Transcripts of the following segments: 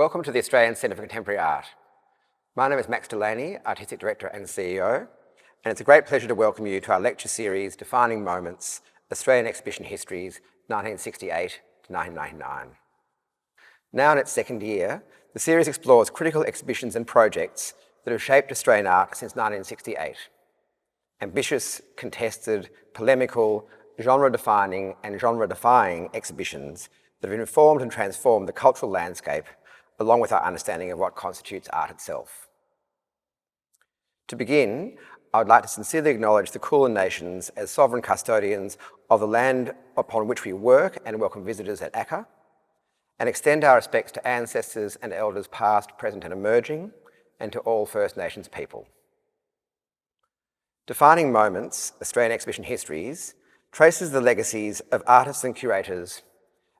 Welcome to the Australian Centre for Contemporary Art. My name is Max Delaney, Artistic Director and CEO, and it's a great pleasure to welcome you to our lecture series, Defining Moments, Australian Exhibition Histories, 1968 to 1999. Now in its second year, the series explores critical exhibitions and projects that have shaped Australian art since 1968. Ambitious, contested, polemical, genre-defining and genre-defying exhibitions that have informed and transformed the cultural landscape along with our understanding of what constitutes art itself. To begin, I would like to sincerely acknowledge the Kulin Nations as sovereign custodians of the land upon which we work and welcome visitors at ACCA, and extend our respects to ancestors and elders past, present and emerging, and to all First Nations people. Defining Moments, Australian Exhibition Histories, traces the legacies of artists and curators,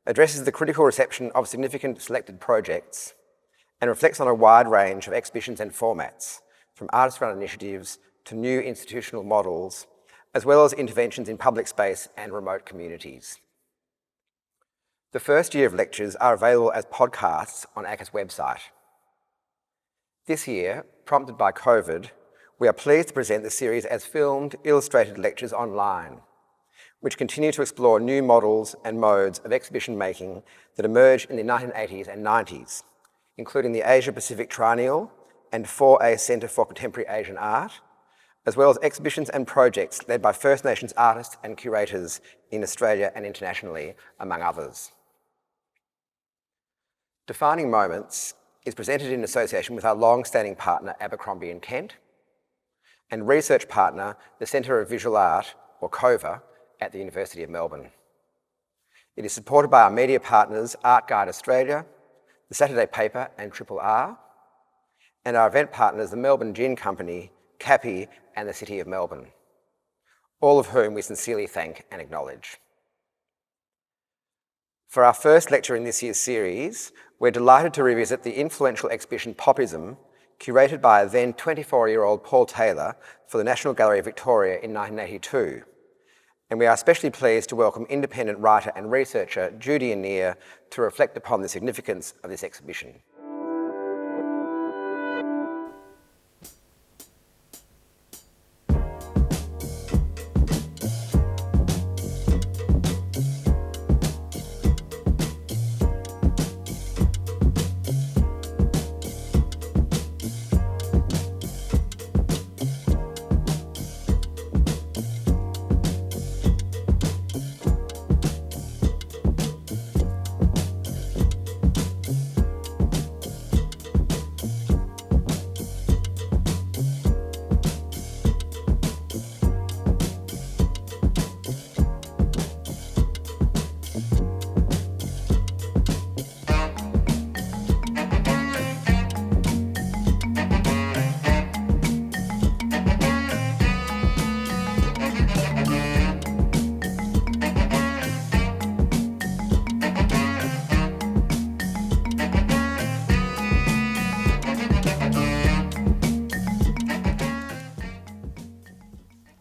addresses the critical reception of significant selected projects, and reflects on a wide range of exhibitions and formats, from artist-run initiatives to new institutional models, as well as interventions in public space and remote communities. The first year of lectures are available as podcasts on ACCA's website. This year, prompted by COVID, we are pleased to present the series as filmed, illustrated lectures online, which continue to explore new models and modes of exhibition making that emerged in the 1980s and 90s, including the Asia-Pacific Triennial and 4A Centre for Contemporary Asian Art, as well as exhibitions and projects led by First Nations artists and curators in Australia and internationally, among others. Defining Moments is presented in association with our long-standing partner, Abercrombie & Kent, and research partner, the Centre of Visual Art, or COVA, at the University of Melbourne. It is supported by our media partners, Art Guide Australia, the Saturday Paper and Triple R, and our event partners, the Melbourne Gin Company, Cappy, and the City of Melbourne, all of whom we sincerely thank and acknowledge. For our first lecture in this year's series, we're delighted to revisit the influential exhibition Popism, curated by then 24-year-old Paul Taylor for the National Gallery of Victoria in 1982. And we are especially pleased to welcome independent writer and researcher Judy Annear to reflect upon the significance of this exhibition.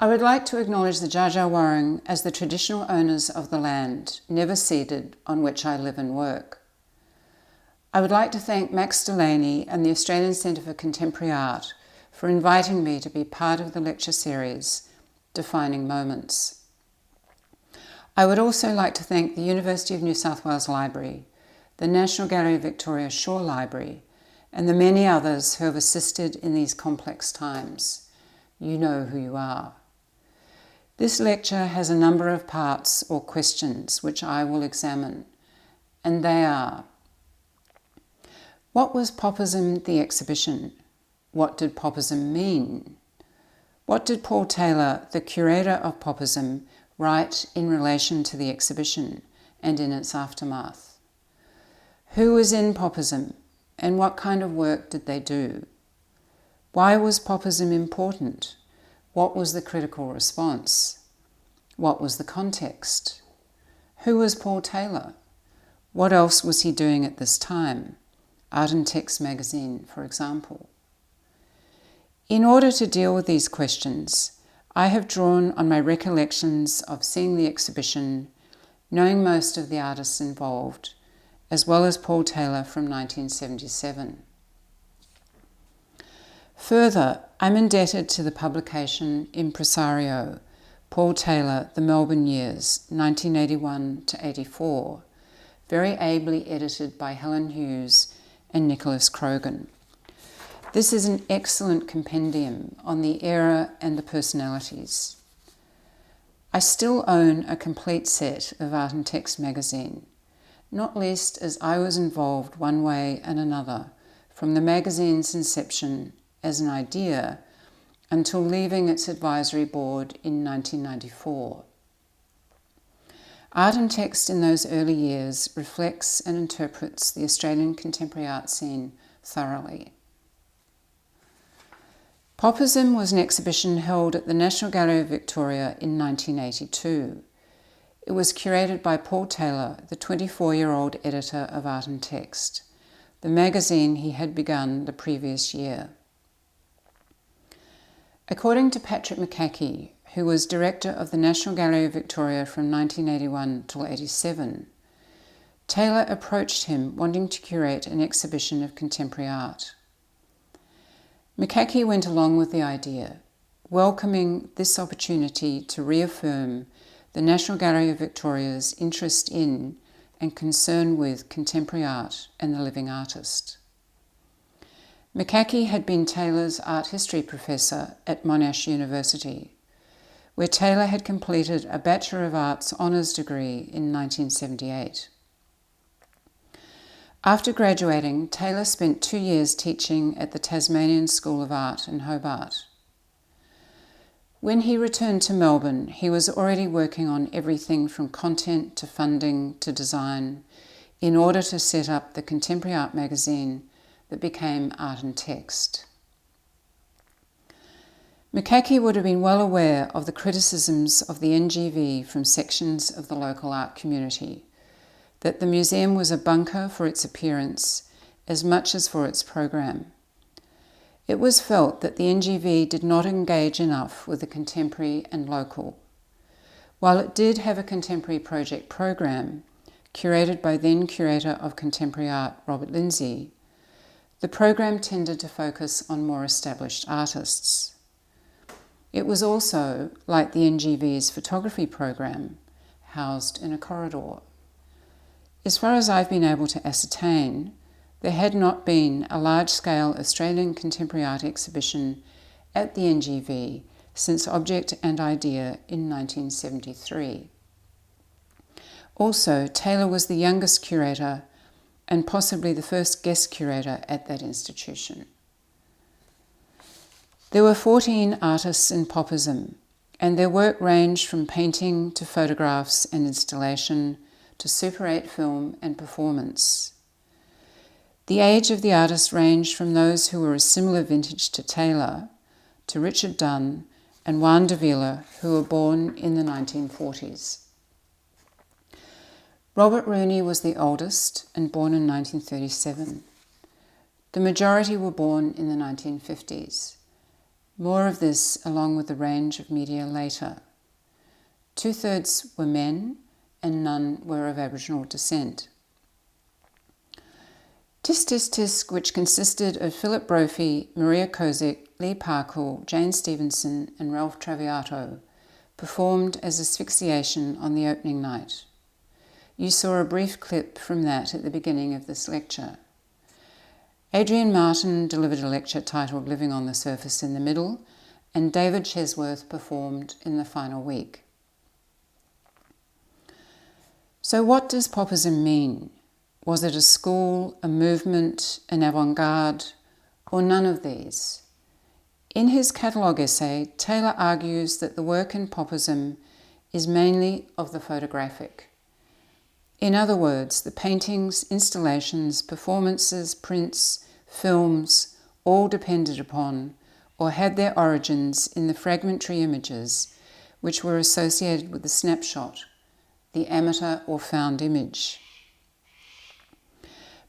I would like to acknowledge the Dja Dja Wurrung as the traditional owners of the land, never ceded, on which I live and work. I would like to thank Max Delaney and the Australian Centre for Contemporary Art for inviting me to be part of the lecture series, Defining Moments. I would also like to thank the University of New South Wales Library, the National Gallery of Victoria Shore Library, and the many others who have assisted in these complex times. You know who you are. This lecture has a number of parts or questions which I will examine, and they are: what was Popism the exhibition? What did Popism mean? What did Paul Taylor, the curator of Popism, write in relation to the exhibition and in its aftermath? Who was in Popism, and what kind of work did they do? Why was Popism important? What was the critical response? What was the context? Who was Paul Taylor? What else was he doing at this time? Art and Text magazine, for example. In order to deal with these questions, I have drawn on my recollections of seeing the exhibition, knowing most of the artists involved, as well as Paul Taylor from 1977. Further, I'm indebted to the publication Impresario, Paul Taylor, The Melbourne Years, 1981 to 84, very ably edited by Helen Hughes and Nicholas Krogan. This is an excellent compendium on the era and the personalities. I still own a complete set of Art and Text magazine, not least as I was involved one way and another from the magazine's inception as an idea until leaving its advisory board in 1994. Art and Text in those early years reflects and interprets the Australian contemporary art scene thoroughly. Popism was an exhibition held at the National Gallery of Victoria in 1982. It was curated by Paul Taylor, the 24-year-old editor of Art and Text, the magazine he had begun the previous year. According to Patrick McCaughey, who was director of the National Gallery of Victoria from 1981 till 87, Taylor approached him wanting to curate an exhibition of contemporary art. McCaughey went along with the idea, welcoming this opportunity to reaffirm the National Gallery of Victoria's interest in and concern with contemporary art and the living artist. McCaughey had been Taylor's art history professor at Monash University, where Taylor had completed a Bachelor of Arts honours degree in 1978. After graduating, Taylor spent 2 years teaching at the Tasmanian School of Art in Hobart. When he returned to Melbourne, he was already working on everything from content to funding to design in order to set up the contemporary art magazine that became Art and Text. McCaughey would have been well aware of the criticisms of the NGV from sections of the local art community, that the museum was a bunker for its appearance as much as for its program. It was felt that the NGV did not engage enough with the contemporary and local. While it did have a contemporary project program, curated by then Curator of Contemporary Art Robert Lindsay, the program tended to focus on more established artists. It was also, like the NGV's photography program, housed in a corridor. As far as I've been able to ascertain, there had not been a large-scale Australian contemporary art exhibition at the NGV since Object and Idea in 1973. Also, Taylor was the youngest curator and possibly the first guest curator at that institution. There were 14 artists in Popism, and their work ranged from painting to photographs and installation to Super 8 film and performance. The age of the artists ranged from those who were a similar vintage to Taylor, to Richard Dunn and Juan Davila, who were born in the 1940s. Robert Rooney was the oldest and born in 1937. The majority were born in the 1950s. More of this along with the range of media later. 2/3 were men and none were of Aboriginal descent. Tsk Tsk Tsk, which consisted of Philip Brophy, Maria Kozic, Lee Parkle, Jane Stevenson and Ralph Traviato, performed as asphyxiation on the opening night. You saw a brief clip from that at the beginning of this lecture. Adrian Martin delivered a lecture titled Living on the Surface in the Middle, and David Chesworth performed in the final week. So what does Popism mean? Was it a school, a movement, an avant-garde, or none of these? In his catalogue essay, Taylor argues that the work in Popism is mainly of the photographic. In other words, the paintings, installations, performances, prints, films, all depended upon or had their origins in the fragmentary images which were associated with the snapshot, the amateur or found image.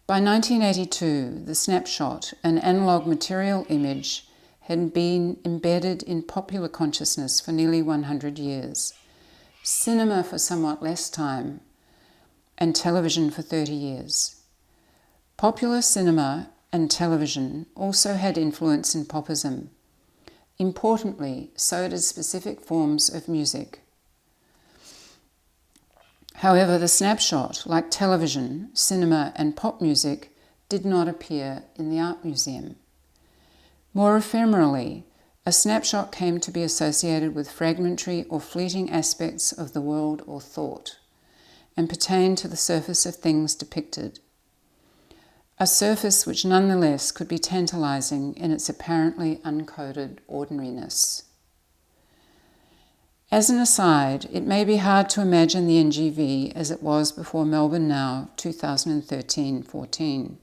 By 1982, the snapshot, an analogue material image, had been embedded in popular consciousness for nearly 100 years, cinema for somewhat less time, and television for 30 years. Popular cinema and television also had influence in Popism. Importantly, so did specific forms of music. However, the snapshot, like television, cinema and pop music, did not appear in the art museum. More ephemerally, a snapshot came to be associated with fragmentary or fleeting aspects of the world or thought, and pertained to the surface of things depicted. A surface which nonetheless could be tantalizing in its apparently uncoded ordinariness. As an aside, it may be hard to imagine the NGV as it was before Melbourne Now 2013-14,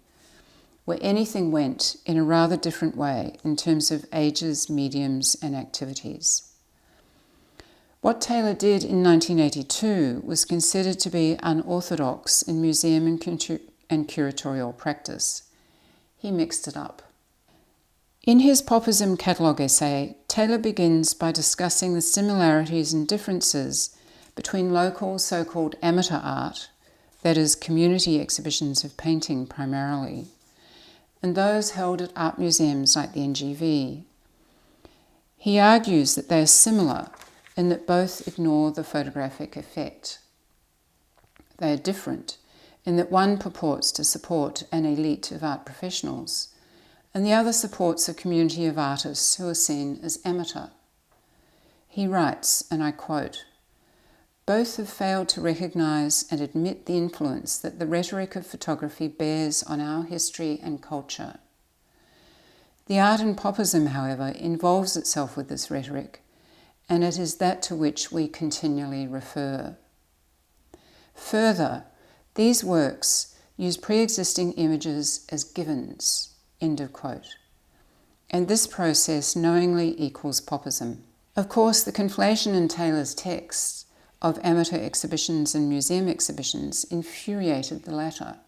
where anything went in a rather different way in terms of ages, mediums and activities. What Taylor did in 1982 was considered to be unorthodox in museum and curatorial practice. He mixed it up. In his Popism catalogue essay, Taylor begins by discussing the similarities and differences between local so-called amateur art, that is, community exhibitions of painting primarily, and those held at art museums like the NGV. He argues that they are similar in that both ignore the photographic effect. They are different in that one purports to support an elite of art professionals, and the other supports a community of artists who are seen as amateur. He writes, and I quote, "Both have failed to recognise and admit the influence that the rhetoric of photography bears on our history and culture. The art in Popism, however, involves itself with this rhetoric, and it is that to which we continually refer. Further, these works use pre-existing images as givens," end of quote. And this process knowingly equals Popism. Of course, the conflation in Taylor's texts of amateur exhibitions and museum exhibitions infuriated the latter,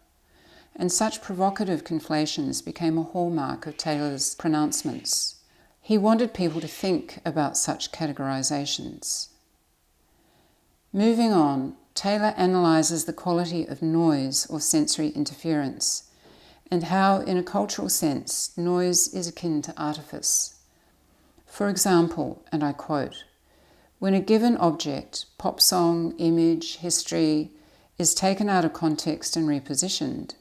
and such provocative conflations became a hallmark of Taylor's pronouncements. He wanted people to think about such categorizations. Moving on, Taylor analyzes the quality of noise or sensory interference, and how, in a cultural sense, noise is akin to artifice. For example, and I quote, "When a given object, pop song, image, history, is taken out of context and repositioned,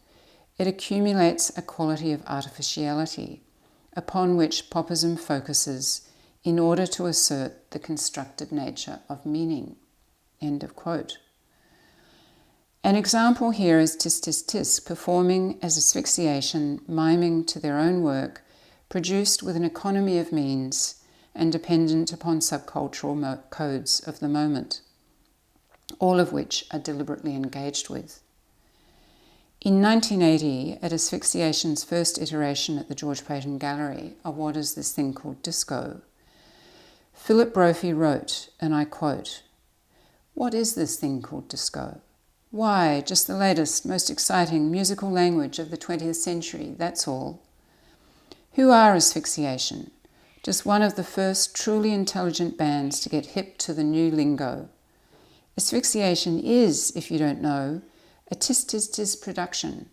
it accumulates a quality of artificiality, upon which Popism focuses in order to assert the constructed nature of meaning," end of quote. An example here is Tisk Tisk Tsk performing as asphyxiation, miming to their own work, produced with an economy of means and dependent upon subcultural codes of the moment, all of which are deliberately engaged with. In 1980, at asphyxiation's first iteration at the George Payton Gallery of What Is This Thing Called Disco, Philip Brophy wrote, and I quote, "What is this thing called disco? Why, just the latest, most exciting musical language of the 20th century, that's all. Who are Asphyxiation? Just one of the first truly intelligent bands to get hip to the new lingo. Asphyxiation is, if you don't know, a Tisk Tisk Tisk production.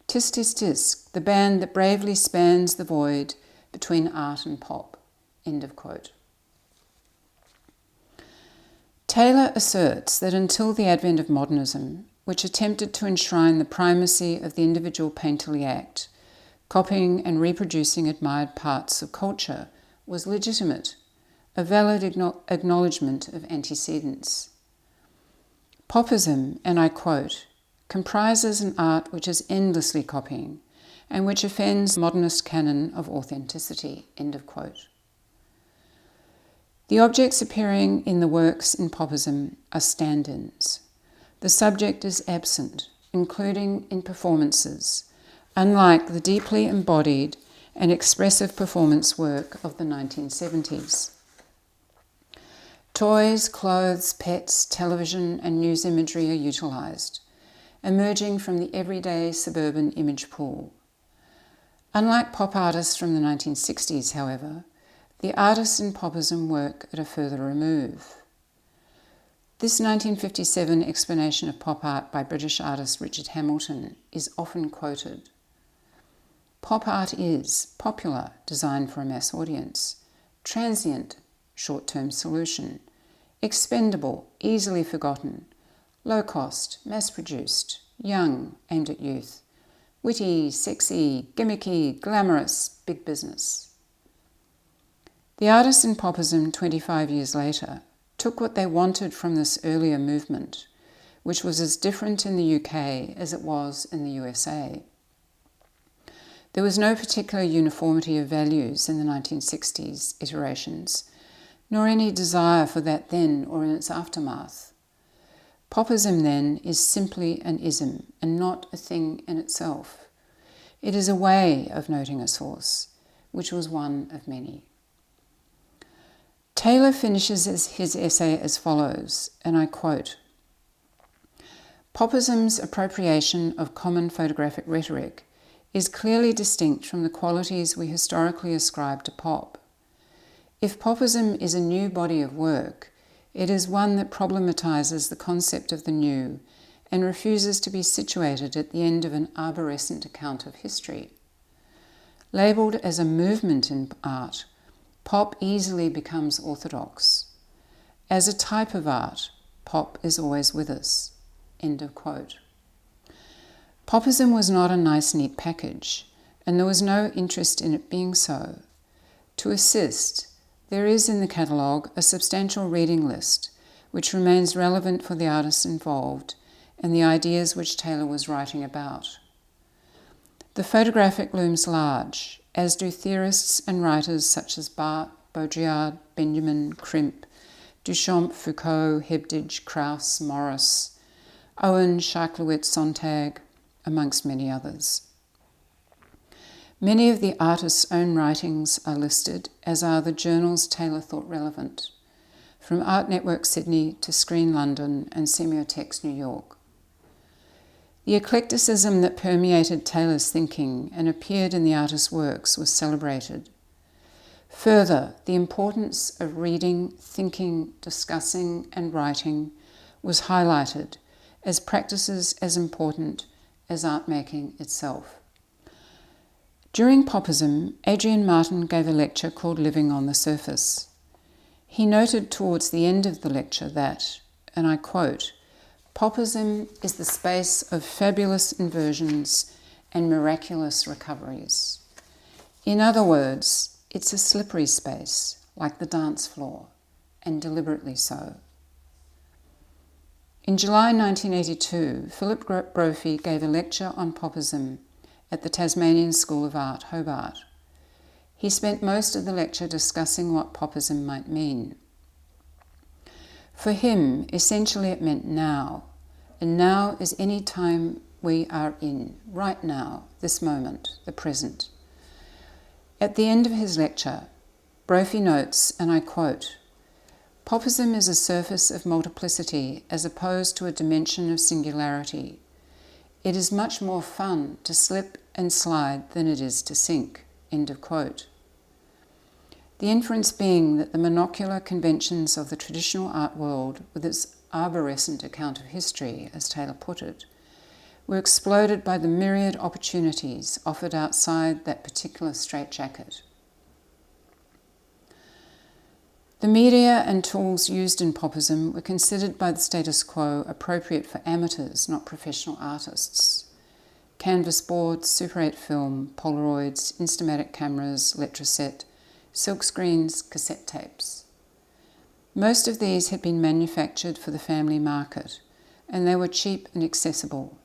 Tisk Tisk Tisk, the band that bravely spans the void between art and pop," end of quote. Taylor asserts that until the advent of modernism, which attempted to enshrine the primacy of the individual painterly act, copying and reproducing admired parts of culture was legitimate, a valid acknowledgement of antecedents. Popism, and I quote, "comprises an art which is endlessly copying and which offends the modernist canon of authenticity," end of quote. The objects appearing in the works in Popism are stand-ins. The subject is absent, including in performances, unlike the deeply embodied and expressive performance work of the 1970s. Toys, clothes, pets, television and news imagery are utilised, emerging from the everyday suburban image pool. Unlike pop artists from the 1960s, however, the artists in Popism work at a further remove. This 1957 explanation of pop art by British artist Richard Hamilton is often quoted. Pop art is popular, designed for a mass audience, transient, short-term solution, expendable, easily forgotten, low cost, mass-produced, young, aimed at youth, witty, sexy, gimmicky, glamorous, big business. The artists in Popism 25 years later took what they wanted from this earlier movement, which was as different in the UK as it was in the USA. There was no particular uniformity of values in the 1960s iterations, nor any desire for that then or in its aftermath. Popism then is simply an ism and not a thing in itself. It is a way of noting a source, which was one of many. Taylor finishes his essay as follows, and I quote, "Popism's appropriation of common photographic rhetoric is clearly distinct from the qualities we historically ascribe to pop. If Popism is a new body of work, it is one that problematizes the concept of the new and refuses to be situated at the end of an arborescent account of history. Labelled as a movement in art, pop easily becomes orthodox. As a type of art, pop is always with us." End of quote. Popism was not a nice, neat package, and there was no interest in it being so. To assist, there is in the catalogue a substantial reading list, which remains relevant for the artists involved and the ideas which Taylor was writing about. The photographic looms large, as do theorists and writers such as Barthes, Baudrillard, Benjamin, Crimp, Duchamp, Foucault, Hebdige, Krauss, Morris, Owen, Charclewit, Sontag, amongst many others. Many of the artist's own writings are listed, as are the journals Taylor thought relevant, from Art Network Sydney to Screen London and Semiotext New York. The eclecticism that permeated Taylor's thinking and appeared in the artist's works was celebrated. Further, the importance of reading, thinking, discussing, and writing was highlighted as practices as important as art making itself. During Popism, Adrian Martin gave a lecture called Living on the Surface. He noted towards the end of the lecture that, and I quote, "Popism is the space of fabulous inversions and miraculous recoveries. In other words, it's a slippery space, like the dance floor, and deliberately so." In July 1982, Philip Brophy gave a lecture on Popism at the Tasmanian School of Art, Hobart. He spent most of the lecture discussing what Popism might mean. For him, essentially it meant now, and now is any time we are in, right now, this moment, the present. At the end of his lecture, Brophy notes, and I quote, "Popism is a surface of multiplicity as opposed to a dimension of singularity. It is much more fun to slip and slide than it is to sink." End of quote. The inference being that the monocular conventions of the traditional art world, with its arborescent account of history, as Taylor put it, were exploded by the myriad opportunities offered outside that particular straitjacket. The media and tools used in Popism were considered by the status quo appropriate for amateurs, not professional artists. Canvas boards, Super 8 film, Polaroids, Instamatic cameras, Letraset, silkscreens, cassette tapes. Most of these had been manufactured for the family market, and they were cheap and accessible.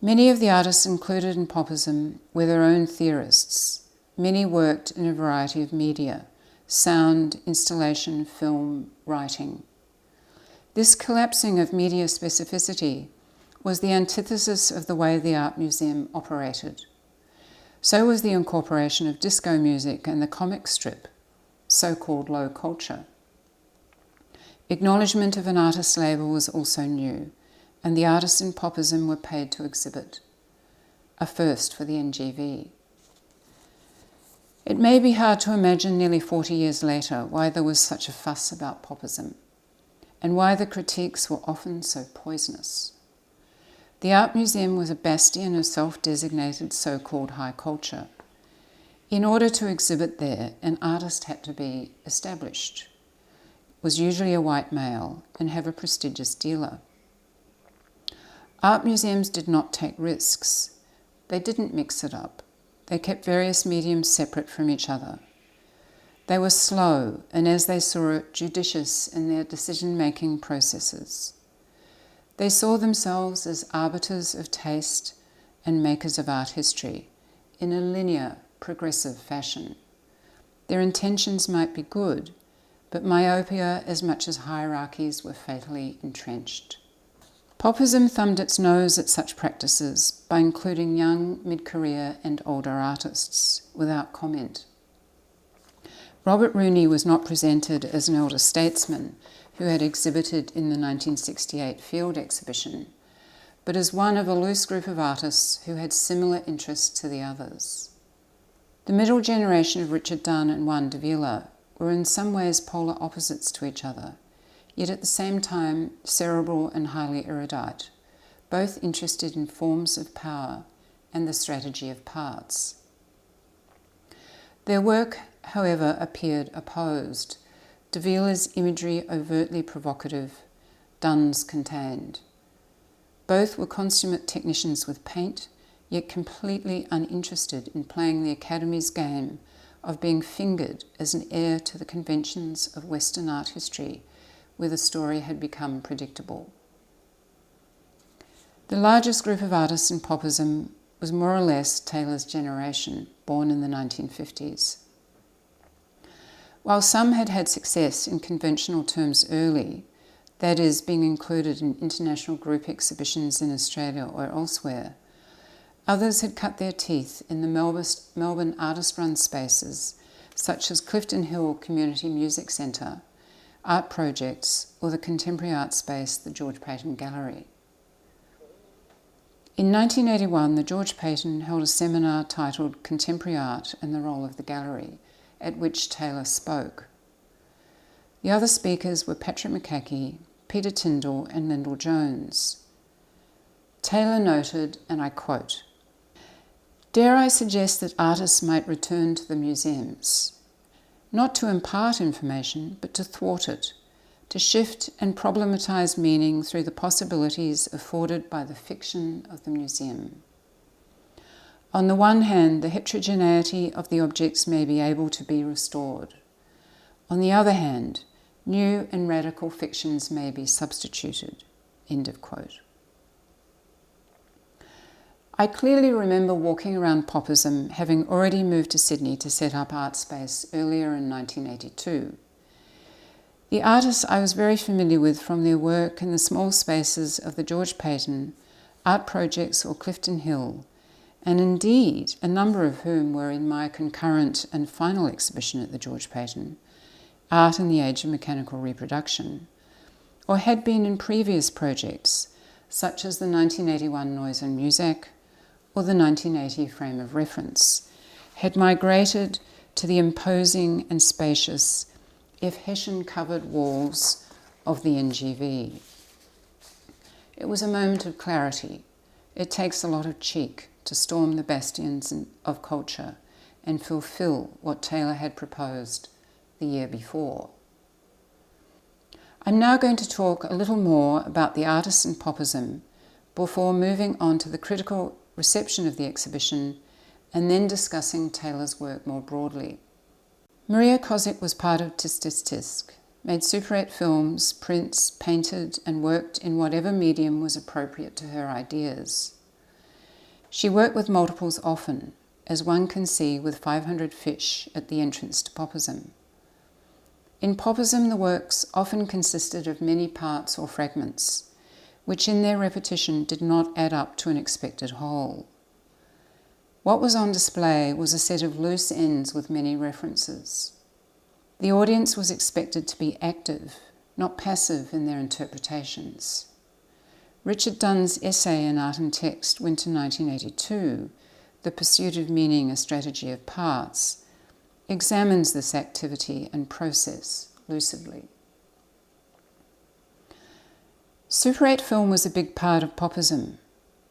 Many of the artists included in Popism were their own theorists. Many worked in a variety of media: sound, installation, film, writing. This collapsing of media specificity was the antithesis of the way the art museum operated. So was the incorporation of disco music and the comic strip, so-called low culture. Acknowledgement of an artist's label was also new, and the artists in Popism were paid to exhibit, a first for the NGV. It may be hard to imagine nearly 40 years later why there was such a fuss about Popism. and why the critiques were often so poisonous. The Art Museum was a bastion of self-designated so-called high culture. In order to exhibit there, an artist had to be established, was usually a white male, and have a prestigious dealer. Art museums did not take risks. They didn't mix it up. They kept various mediums separate from each other. They were slow, and as they saw it, judicious in their decision-making processes. They saw themselves as arbiters of taste and makers of art history in a linear, progressive fashion. Their intentions might be good, but myopia as much as hierarchies were fatally entrenched. Popism thumbed its nose at such practices by including young, mid-career and older artists without comment. Robert Rooney was not presented as an elder statesman who had exhibited in the 1968 Field Exhibition, but as one of a loose group of artists who had similar interests to the others. The middle generation of Richard Dunn and Juan Davila were in some ways polar opposites to each other, yet at the same time cerebral and highly erudite, both interested in forms of power and the strategy of parts. Their work, however, appeared opposed. Davila's imagery overtly provocative, Dunn's contained. Both were consummate technicians with paint, yet completely uninterested in playing the Academy's game of being fingered as an heir to the conventions of Western art history, where the story had become predictable. The largest group of artists in Popism was more or less Taylor's generation, born in the 1950s. While some had had success in conventional terms early, that is, being included in international group exhibitions in Australia or elsewhere, others had cut their teeth in the Melbourne artist-run spaces, such as Clifton Hill Community Music Centre, art projects, or the contemporary art space, the George Payton Gallery. In 1981, the George Payton held a seminar titled Contemporary Art and the Role of the Gallery, at which Taylor spoke. The other speakers were Patrick McCaughey, Peter Tyndall and Lyndall Jones. Taylor noted, and I quote, "Dare I suggest that artists might return to the museums, not to impart information, but to thwart it, to shift and problematize meaning through the possibilities afforded by the fiction of the museum. On the one hand, the heterogeneity of the objects may be able to be restored. On the other hand, new and radical fictions may be substituted." End of quote. I clearly remember walking around Popism, having already moved to Sydney to set up art space earlier in 1982. The artists I was very familiar with from their work in the small spaces of the George Payton, art projects or Clifton Hill, and indeed a number of whom were in my concurrent and final exhibition at the George Payton, Art in the Age of Mechanical Reproduction, or had been in previous projects, such as the 1981 Noise and Muzak or the 1980 Frame of Reference, had migrated to the imposing and spacious, if Hessian-covered walls of the NGV. It was a moment of clarity. It takes a lot of cheek to storm the bastions of culture and fulfill what Taylor had proposed the year before. I'm now going to talk a little more about the artists in Popism before moving on to the critical reception of the exhibition and then discussing Taylor's work more broadly. Maria Kozic was part of Tsk Tsk Tsk, made Super 8 films, prints, painted and worked in whatever medium was appropriate to her ideas. She worked with multiples often, as one can see with 500 fish at the entrance to Popism. In Popism, the works often consisted of many parts or fragments, which in their repetition did not add up to an expected whole. What was on display was a set of loose ends with many references. The audience was expected to be active, not passive in their interpretations. Richard Dunn's essay in Art and Text, Winter 1982, The Pursuit of Meaning, A Strategy of Parts, examines this activity and process lucidly. Super 8 film was a big part of Popism.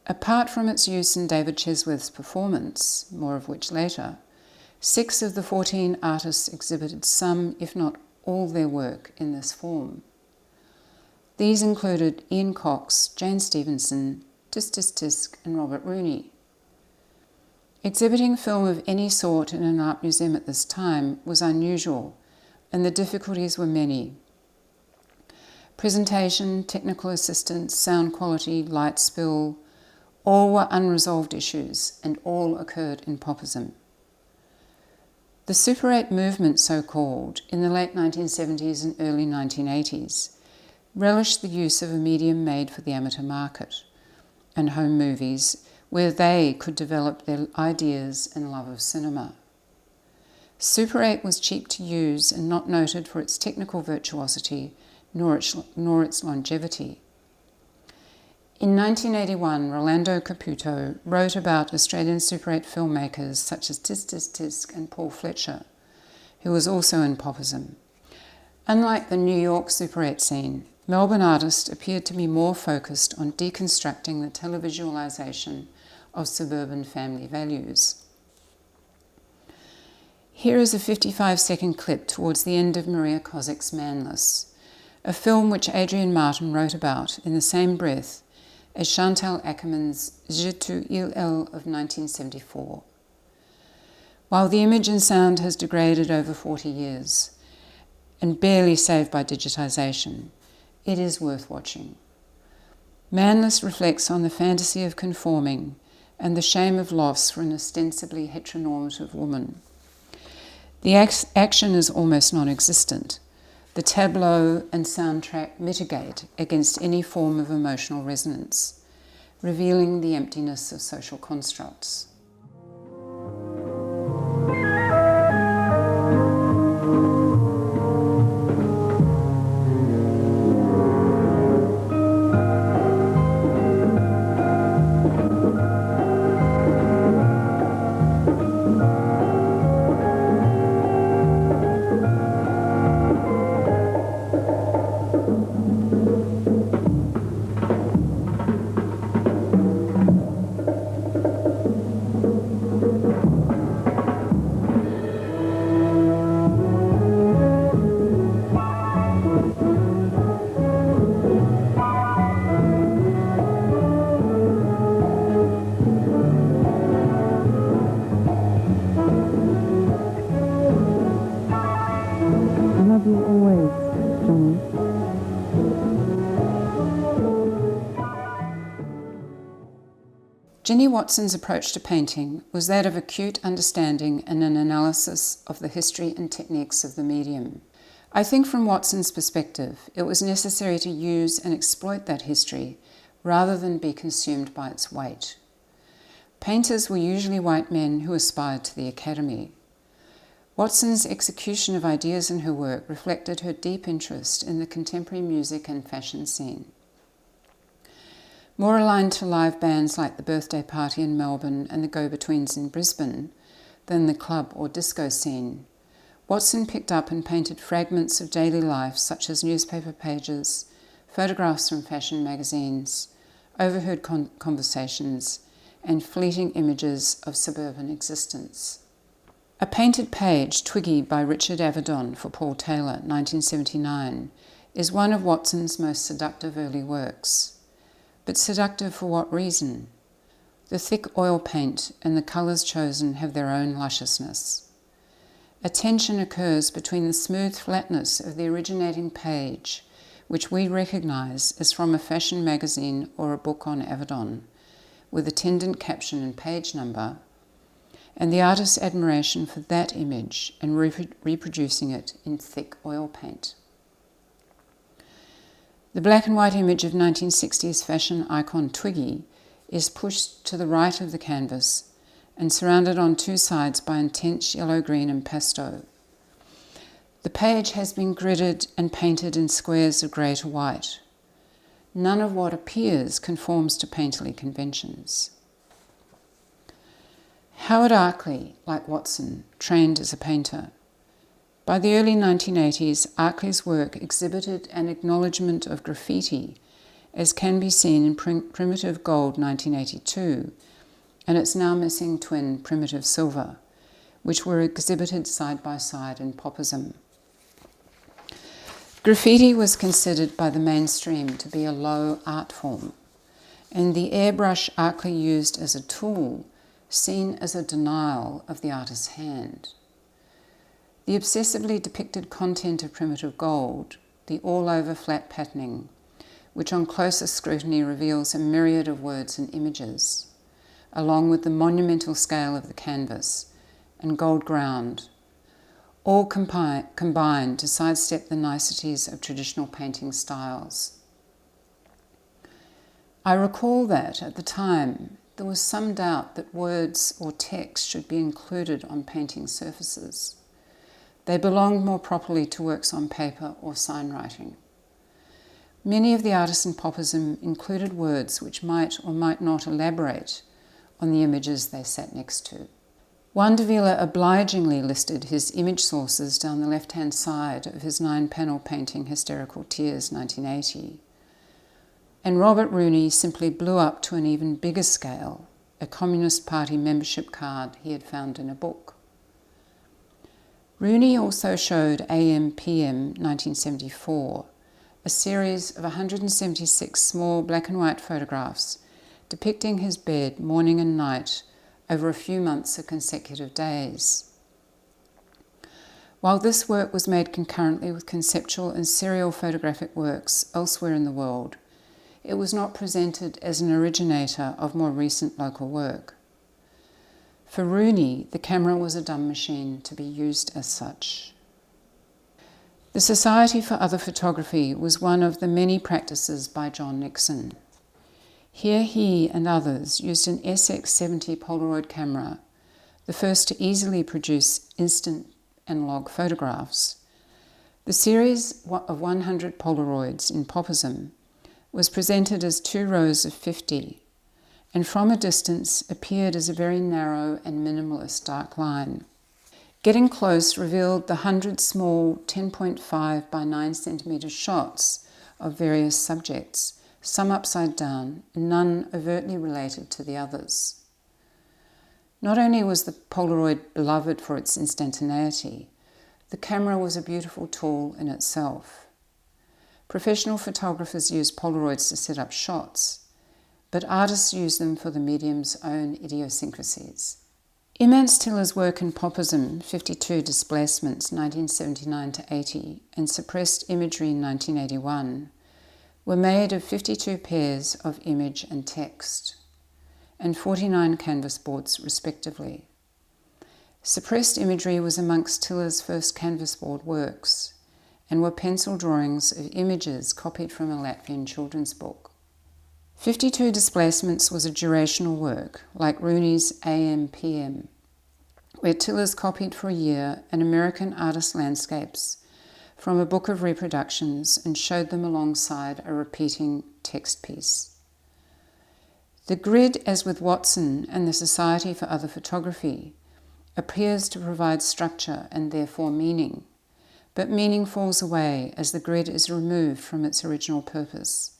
Apart from its use in David Chesworth's performance, more of which later, 6 of the 14 artists exhibited some, if not all, their work in this form. These included Ian Cox, Jane Stevenson, Tsk Tsk Tsk, and Robert Rooney. Exhibiting film of any sort in an art museum at this time was unusual, and the difficulties were many. Presentation, technical assistance, sound quality, light spill, all were unresolved issues, and all occurred in Popism. The Super 8 movement, so-called, in the late 1970s and early 1980s, relished the use of a medium made for the amateur market and home movies where they could develop their ideas and love of cinema. Super 8 was cheap to use and not noted for its technical virtuosity nor its longevity. In 1981, Rolando Caputo wrote about Australian Super 8 filmmakers such as Tisk Tisk Tsk and Paul Fletcher, who was also in Popism. Unlike the New York Super 8 scene, Melbourne artists appeared to be more focused on deconstructing the televisualisation of suburban family values. Here is a 55-second clip towards the end of Maria Kozic's Manless, a film which Adrian Martin wrote about in the same breath as Chantal Akerman's Je tu il elle of 1974. While the image and sound has degraded over 40 years, and barely saved by digitisation, it is worth watching. Manless reflects on the fantasy of conforming and the shame of loss for an ostensibly heteronormative woman. The action is almost non-existent. The tableau and soundtrack mitigate against any form of emotional resonance, revealing the emptiness of social constructs. Jenny Watson's approach to painting was that of acute understanding and an analysis of the history and techniques of the medium. I think from Watson's perspective, it was necessary to use and exploit that history rather than be consumed by its weight. Painters were usually white men who aspired to the academy. Watson's execution of ideas in her work reflected her deep interest in the contemporary music and fashion scene. More aligned to live bands like the Birthday Party in Melbourne and the Go-Betweens in Brisbane than the club or disco scene, Watson picked up and painted fragments of daily life such as newspaper pages, photographs from fashion magazines, overheard conversations, and fleeting images of suburban existence. A painted page, Twiggy by Richard Avedon for Paul Taylor, 1979, is one of Watson's most seductive early works. But seductive for what reason? The thick oil paint and the colours chosen have their own lusciousness. A tension occurs between the smooth flatness of the originating page, which we recognise as from a fashion magazine or a book on Avedon, with attendant caption and page number, and the artist's admiration for that image and reproducing it in thick oil paint. The black and white image of 1960s fashion icon Twiggy is pushed to the right of the canvas and surrounded on two sides by intense yellow, green and pastel. The page has been gridded and painted in squares of grey to white. None of what appears conforms to painterly conventions. Howard Arkley, like Watson, trained as a painter. By the early 1980s, Arkley's work exhibited an acknowledgement of graffiti as can be seen in Primitive Gold 1982 and its now missing twin Primitive Silver, which were exhibited side by side in Popism. Graffiti was considered by the mainstream to be a low art form, and the airbrush Arkley used as a tool seen as a denial of the artist's hand. The obsessively depicted content of Primitive Gold, the all-over flat patterning, which on closer scrutiny reveals a myriad of words and images, along with the monumental scale of the canvas and gold ground, all combine to sidestep the niceties of traditional painting styles. I recall that, at the time, there was some doubt that words or text should be included on painting surfaces. They belonged more properly to works on paper or sign writing. Many of the artists in Popism included words which might or might not elaborate on the images they sat next to. Juan Davila obligingly listed his image sources down the left-hand side of his 9-panel painting Hysterical Tears 1980. And Robert Rooney simply blew up to an even bigger scale, a Communist Party membership card he had found in a book. Rooney also showed AM/PM 1974, a series of 176 small black and white photographs depicting his bed morning and night over a few months of consecutive days. While this work was made concurrently with conceptual and serial photographic works elsewhere in the world, it was not presented as an originator of more recent local work. For Rooney, the camera was a dumb machine to be used as such. The Society for Other Photography was one of the many practices by John Nixon. Here he and others used an SX70 Polaroid camera, the first to easily produce instant analog photographs. The series of 100 Polaroids in Popism was presented as 2 rows of 50, and from a distance appeared as a very narrow and minimalist dark line. Getting close revealed the 100 small 10.5 by 9 centimetre shots of various subjects, some upside down, and none overtly related to the others. Not only was the Polaroid beloved for its instantaneity, the camera was a beautiful tool in itself. Professional photographers use Polaroids to set up shots, but artists use them for the medium's own idiosyncrasies. Imants Tillers' work in Popism, 52 Displacements, 1979-80, and Suppressed Imagery in 1981, were made of 52 pairs of image and text, and 49 canvas boards respectively. Suppressed Imagery was amongst Tillers' first canvas board works, and were pencil drawings of images copied from a Latvian children's book. 52 Displacements was a durational work, like Rooney's AM/PM, where Tillers copied for a year an American artist's landscapes from a book of reproductions and showed them alongside a repeating text piece. The grid, as with Watson and the Society for Other Photography, appears to provide structure and therefore meaning, but meaning falls away as the grid is removed from its original purpose.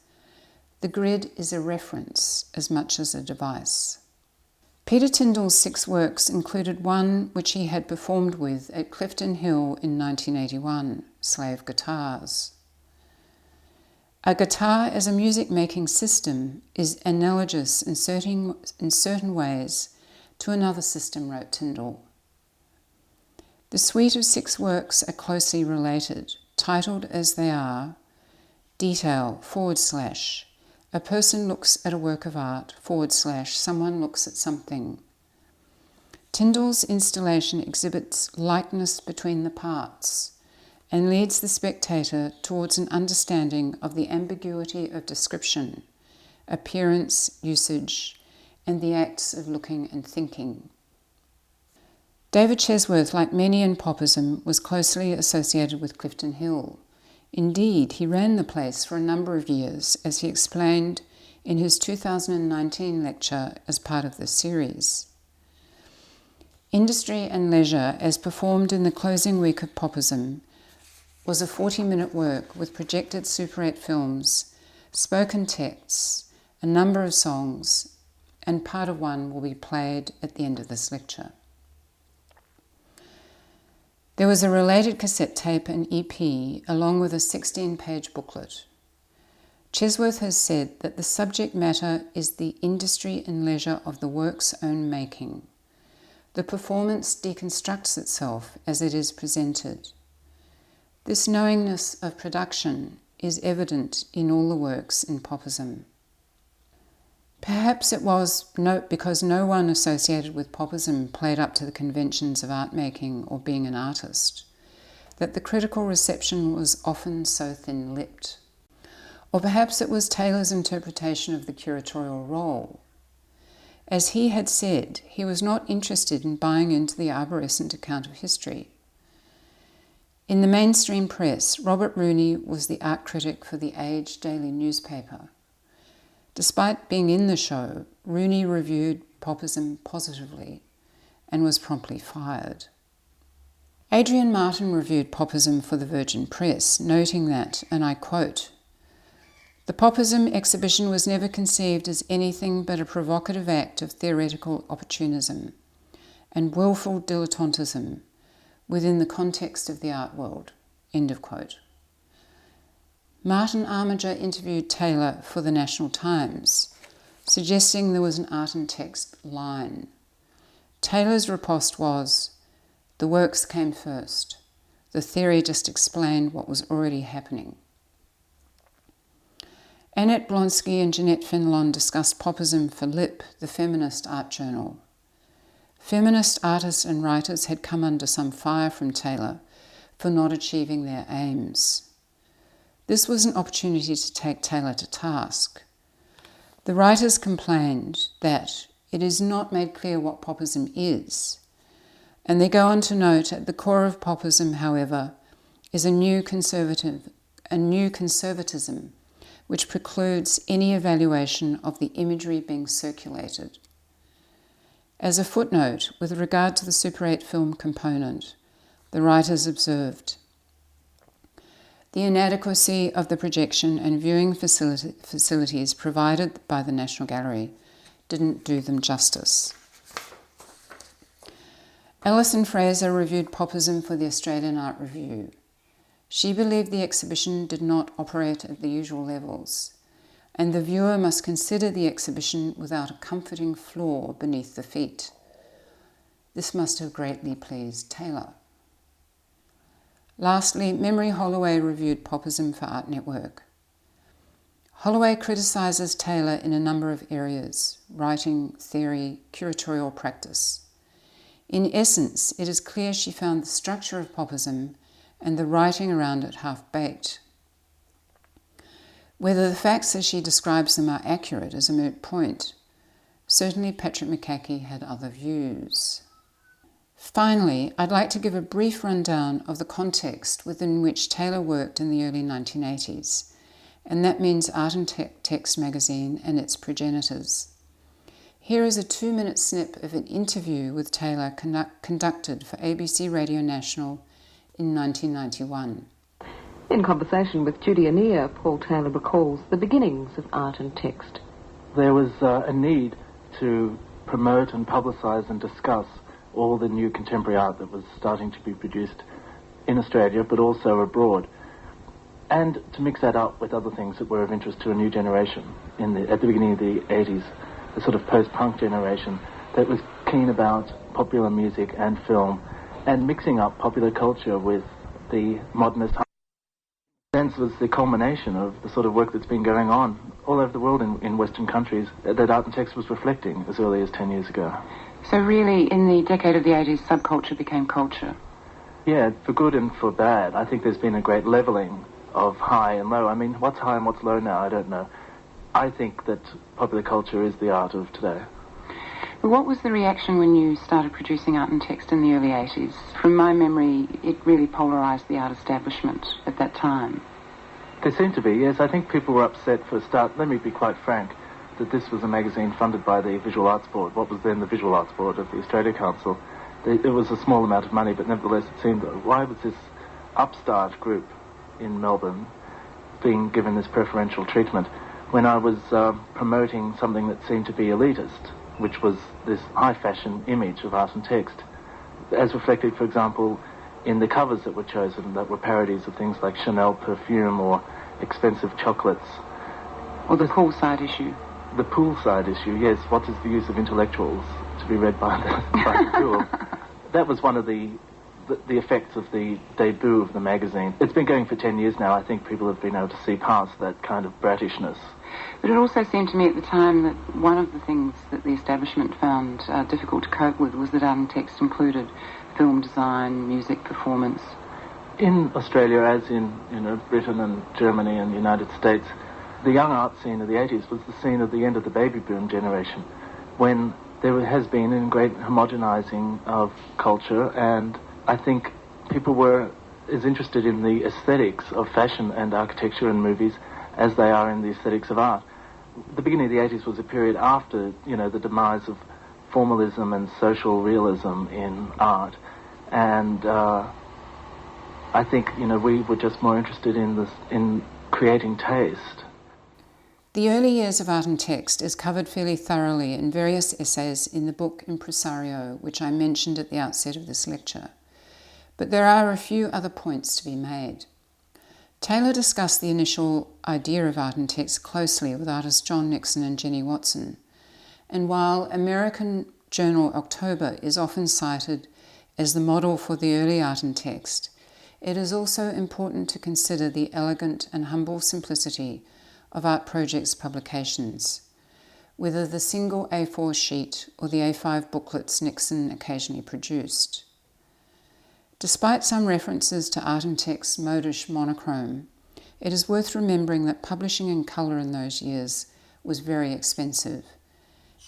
The grid is a reference as much as a device. Peter Tyndall's 6 works included one which he had performed with at Clifton Hill in 1981, Slave Guitars. A guitar as a music-making system is analogous in certain ways to another system, wrote Tyndall. The suite of 6 works are closely related, titled as they are, Detail / A person looks at a work of art / someone looks at something. Tyndall's installation exhibits likeness between the parts and leads the spectator towards an understanding of the ambiguity of description, appearance, usage, and the acts of looking and thinking. David Chesworth, like many in Popism, was closely associated with Clifton Hill. Indeed, he ran the place for a number of years, as he explained in his 2019 lecture as part of the series. Industry and Leisure, as performed in the closing week of Popism, was a 40-minute work with projected Super 8 films spoken texts, a number of songs, and part of one will be played at the end of this lecture. There was a related cassette tape and EP along with a 16-page booklet. Chesworth has said that the subject matter is the industry and leisure of the work's own making. The performance deconstructs itself as it is presented. This knowingness of production is evident in all the works in Popism. Perhaps it was because no one associated with Popism played up to the conventions of art making or being an artist, that the critical reception was often so thin-lipped. Or perhaps it was Taylor's interpretation of the curatorial role. As he had said, he was not interested in buying into the arborescent account of history. In the mainstream press, Robert Rooney was the art critic for the Age daily newspaper. Despite being in the show, Rooney reviewed Popism positively and was promptly fired. Adrian Martin reviewed Popism for the Virgin Press, noting that, and I quote, "The Popism exhibition was never conceived as anything but a provocative act of theoretical opportunism and willful dilettantism within the context of the art world." End of quote. Martin Armiger interviewed Taylor for the National Times, suggesting there was an art and text line. Taylor's riposte was, "The works came first. The theory just explained what was already happening." Annette Blonsky and Jeanette Fenelon discussed Popism for Lip, the Feminist Art Journal. Feminist artists and writers had come under some fire from Taylor for not achieving their aims. This was an opportunity to take Taylor to task. The writers complained that it is not made clear what Popism is, and they go on to note at the core of Popism, however, is a new conservatism which precludes any evaluation of the imagery being circulated. As a footnote, with regard to the Super 8 film component, the writers observed, "The inadequacy of the projection and viewing facilities provided by the National Gallery didn't do them justice." Alison Fraser reviewed Popism for the Australian Art Review. She believed the exhibition did not operate at the usual levels, and the viewer must consider the exhibition without a comforting floor beneath the feet. This must have greatly pleased Taylor. Lastly, Memory Holloway reviewed Popism for Art Network. Holloway criticises Taylor in a number of areas: writing, theory, curatorial practice. In essence, it is clear she found the structure of Popism and the writing around it half-baked. Whether the facts as she describes them are accurate is a moot point. Certainly Patrick McCaughey had other views. Finally, I'd like to give a brief rundown of the context within which Taylor worked in the early 1980s, and that means Art and Text magazine and its progenitors. Here is a 2-minute snip of an interview with Taylor conducted for ABC Radio National in 1991. In conversation with Judy Annear, Paul Taylor recalls the beginnings of Art and Text. There was a need to promote and publicise and discuss all the new contemporary art that was starting to be produced in Australia, but also abroad, and to mix that up with other things that were of interest to a new generation at the beginning of the 80s, a sort of post-punk generation that was keen about popular music and film, and mixing up popular culture with the modernist sense was the culmination of the sort of work that's been going on all over the world in Western countries that Art and Text was reflecting as early as 10 years ago. So really, in the decade of the 80s, subculture became culture? Yeah, for good and for bad. I think there's been a great levelling of high and low. I mean, what's high and what's low now, I don't know. I think that popular culture is the art of today. What was the reaction when you started producing Art and Text in the early 80s? From my memory, it really polarised the art establishment at that time. There seemed to be, yes. I think people were upset for a start. Let me be quite frank, that this was a magazine funded by the Visual Arts Board, what was then the Visual Arts Board of the Australia Council. It was a small amount of money, but nevertheless it seemed, why was this upstart group in Melbourne being given this preferential treatment? when I was promoting something that seemed to be elitist, which was this high fashion image of art and text, as reflected, for example, in the covers that were chosen that were parodies of things like Chanel perfume or expensive chocolates. Or the poolside issue. The poolside issue, yes. What is the use of intellectuals to be read by the pool? That was one of the effects of the debut of the magazine. It's been going for 10 years now. I think people have been able to see past that kind of brattishness. But it also seemed to me at the time that one of the things that the establishment found difficult to cope with was that art and text included film design, music, performance. In Australia, as in Britain and Germany and the United States, the young art scene of the 80s was the scene of the end of the baby boom generation, when there has been a great homogenising of culture, and I think people were as interested in the aesthetics of fashion and architecture and movies as they are in the aesthetics of art. The beginning of the 80s was a period after, the demise of formalism and social realism in art, and I think, we were just more interested in creating taste. The early years of art and text is covered fairly thoroughly in various essays in the book Impresario, which I mentioned at the outset of this lecture. But there are a few other points to be made. Taylor discussed the initial idea of art and text closely with artists John Nixon and Jenny Watson, and while American journal October is often cited as the model for the early art and text, it is also important to consider the elegant and humble simplicity of Art Project's publications, whether the single A4 sheet or the A5 booklets Nixon occasionally produced. Despite some references to art and text's modish monochrome, it is worth remembering that publishing in colour in those years was very expensive,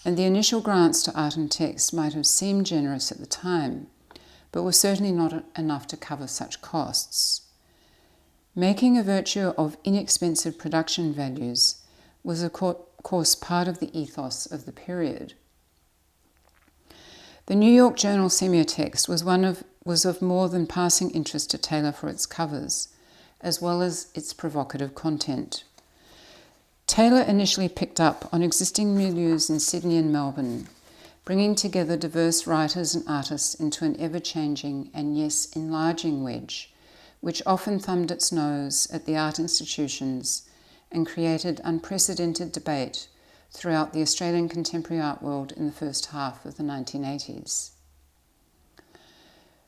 and the initial grants to art and text might have seemed generous at the time, but were certainly not enough to cover such costs. Making a virtue of inexpensive production values was, of course, part of the ethos of the period. The New York Journal semiotext was of more than passing interest to Taylor for its covers, as well as its provocative content. Taylor initially picked up on existing milieus in Sydney and Melbourne, bringing together diverse writers and artists into an ever-changing and, yes, enlarging wedge, which often thumbed its nose at the art institutions and created unprecedented debate throughout the Australian contemporary art world in the first half of the 1980s.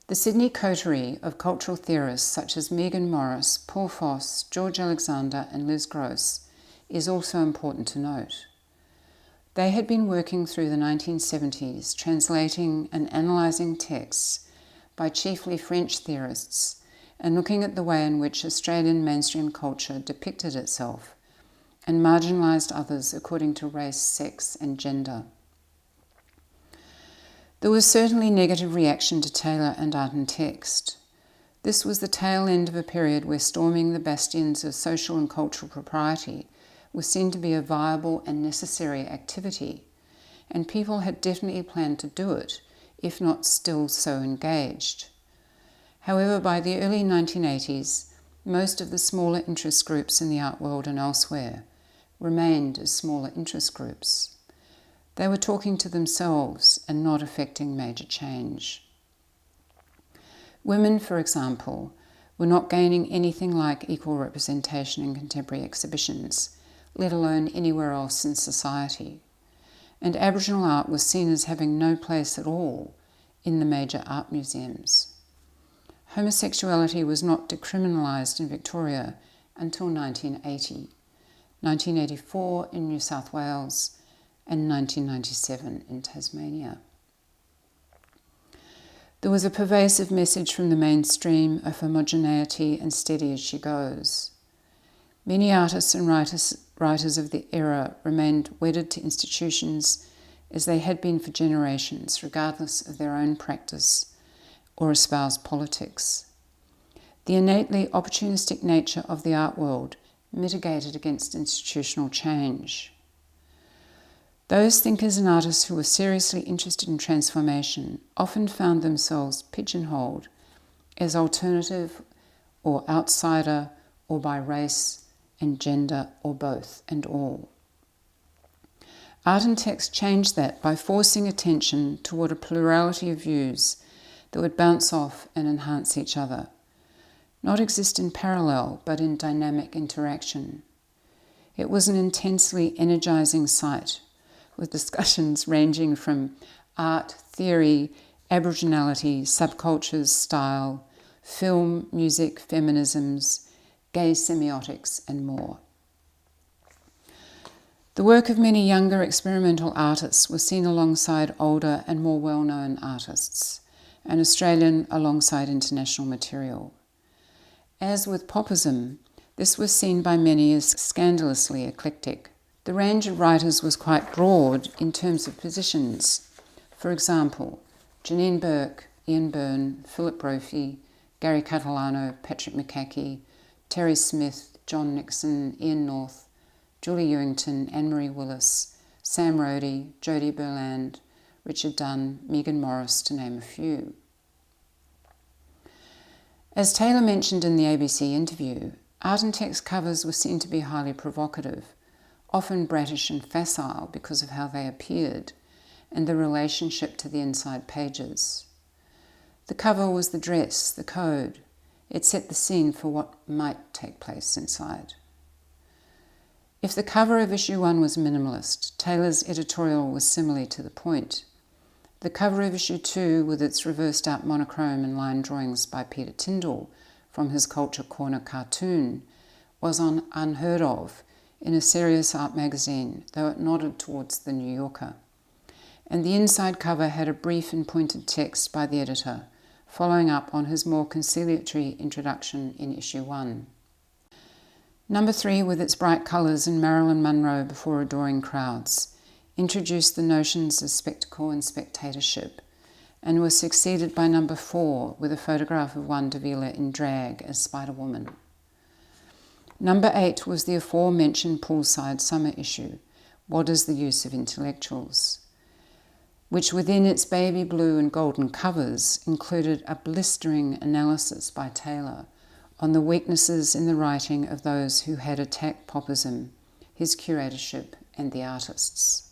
The Sydney coterie of cultural theorists such as Megan Morris, Paul Foss, George Alexander and Liz Gross is also important to note. They had been working through the 1970s, translating and analysing texts by chiefly French theorists and looking at the way in which Australian mainstream culture depicted itself and marginalised others according to race, sex and gender. There was certainly negative reaction to Taylor and art and text. This was the tail end of a period where storming the bastions of social and cultural propriety was seen to be a viable and necessary activity, and people had definitely planned to do it, if not still so engaged. However, by the early 1980s, most of the smaller interest groups in the art world and elsewhere remained as smaller interest groups. They were talking to themselves and not affecting major change. Women, for example, were not gaining anything like equal representation in contemporary exhibitions, let alone anywhere else in society. And Aboriginal art was seen as having no place at all in the major art museums. Homosexuality was not decriminalised in Victoria until 1980, 1984 in New South Wales, and 1997 in Tasmania. There was a pervasive message from the mainstream of homogeneity and steady as she goes. Many artists and writers of the era remained wedded to institutions as they had been for generations, regardless of their own practice or espoused politics. The innately opportunistic nature of the art world mitigated against institutional change. Those thinkers and artists who were seriously interested in transformation often found themselves pigeonholed as alternative or outsider or by race and gender, or both and all. Art and text changed that by forcing attention toward a plurality of views that would bounce off and enhance each other, not exist in parallel but in dynamic interaction. It was an intensely energizing sight, with discussions ranging from art, theory, Aboriginality, subcultures, style, film, music, feminisms, gay semiotics, and more. The work of many younger experimental artists was seen alongside older and more well-known artists, and Australian alongside international material. As with Popism, this was seen by many as scandalously eclectic. The range of writers was quite broad in terms of positions. For example, Janine Burke, Ian Byrne, Philip Brophy, Gary Catalano, Patrick McCaughey, Terry Smith, John Nixon, Ian North, Julie Ewington, Anne-Marie Willis, Sam Rhodey, Jodie Burland, Richard Dunn, Megan Morris, to name a few. As Taylor mentioned in the ABC interview, art and text covers were seen to be highly provocative, often brattish and facile because of how they appeared, and the relationship to the inside pages. The cover was the dress, the code. It set the scene for what might take place inside. If the cover of issue 1 was minimalist, Taylor's editorial was similarly to the point. The cover of issue 2, with its reversed out monochrome and line drawings by Peter Tyndall from his Culture Corner cartoon, was unheard of in a serious art magazine, though it nodded towards the New Yorker. And the inside cover had a brief and pointed text by the editor, following up on his more conciliatory introduction in issue 1. Number 3, with its bright colours and Marilyn Monroe before adoring crowds, introduced the notions of spectacle and spectatorship, and was succeeded by number 4, with a photograph of Juan Davila in drag as Spider-Woman. Number 8 was the aforementioned poolside summer issue, What is the Use of Intellectuals?, which within its baby blue and golden covers included a blistering analysis by Taylor on the weaknesses in the writing of those who had attacked Popism, his curatorship, and the artists.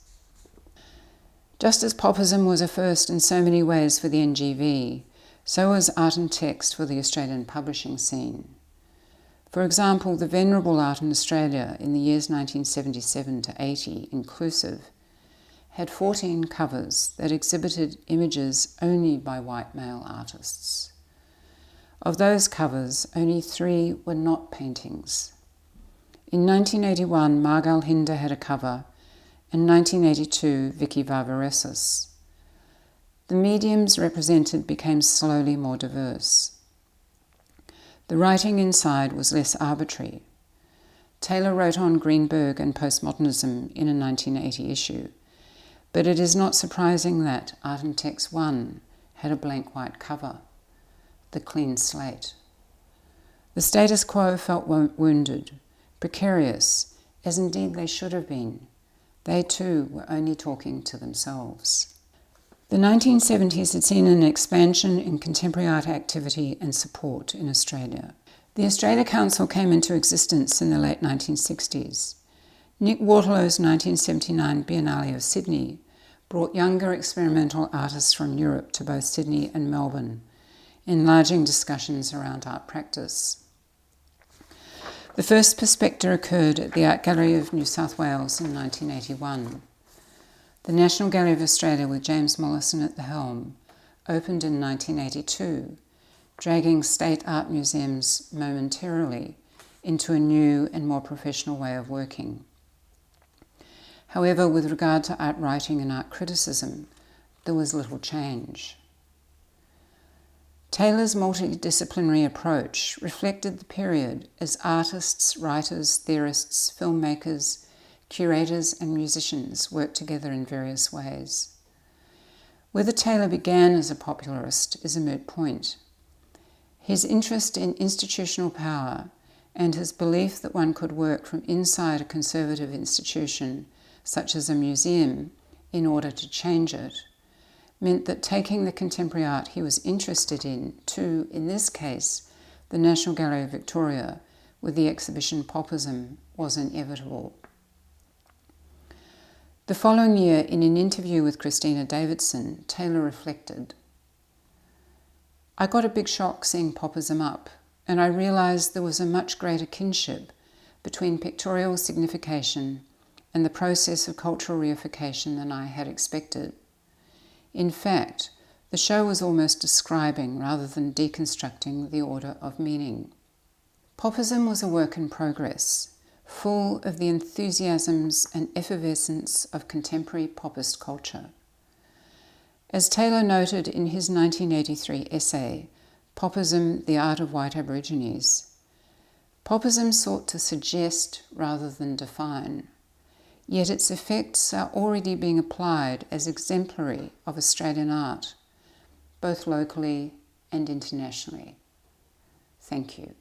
Just as Popism was a first in so many ways for the NGV, so was art and text for the Australian publishing scene. For example, the venerable art in Australia in the years 1977 to 80 inclusive had 14 covers that exhibited images only by white male artists. Of those covers, only 3 were not paintings. In 1981, Margal Hinder had a cover, and 1982, Vicky Varvaresis. The mediums represented became slowly more diverse. The writing inside was less arbitrary. Taylor wrote on Greenberg and postmodernism in a 1980 issue, but it is not surprising that Art and Text 1 had a blank white cover, the clean slate. The status quo felt wounded, precarious, as indeed they should have been. They too were only talking to themselves. The 1970s had seen an expansion in contemporary art activity and support in Australia. The Australia Council came into existence in the late 1960s. Nick Waterlow's 1979 Biennale of Sydney brought younger experimental artists from Europe to both Sydney and Melbourne, enlarging discussions around art practice. The first Perspecta occurred at the Art Gallery of New South Wales in 1981. The National Gallery of Australia, with James Mollison at the helm, opened in 1982, dragging state art museums momentarily into a new and more professional way of working. However, with regard to art writing and art criticism, there was little change. Taylor's multidisciplinary approach reflected the period as artists, writers, theorists, filmmakers, curators and musicians worked together in various ways. Whether Taylor began as a popularist is a moot point. His interest in institutional power and his belief that one could work from inside a conservative institution, such as a museum, in order to change it, meant that taking the contemporary art he was interested in to, in this case, the National Gallery of Victoria, with the exhibition Popism was inevitable. The following year, in an interview with Christina Davidson, Taylor reflected, "I got a big shock seeing Popism up, and I realised there was a much greater kinship between pictorial signification and the process of cultural reification than I had expected. In fact, the show was almost describing rather than deconstructing the order of meaning." Popism was a work in progress, full of the enthusiasms and effervescence of contemporary popist culture. As Taylor noted in his 1983 essay, Popism, the Art of White Aborigines, Popism sought to suggest rather than define, yet its effects are already being applied as exemplary of Australian art, both locally and internationally. Thank you.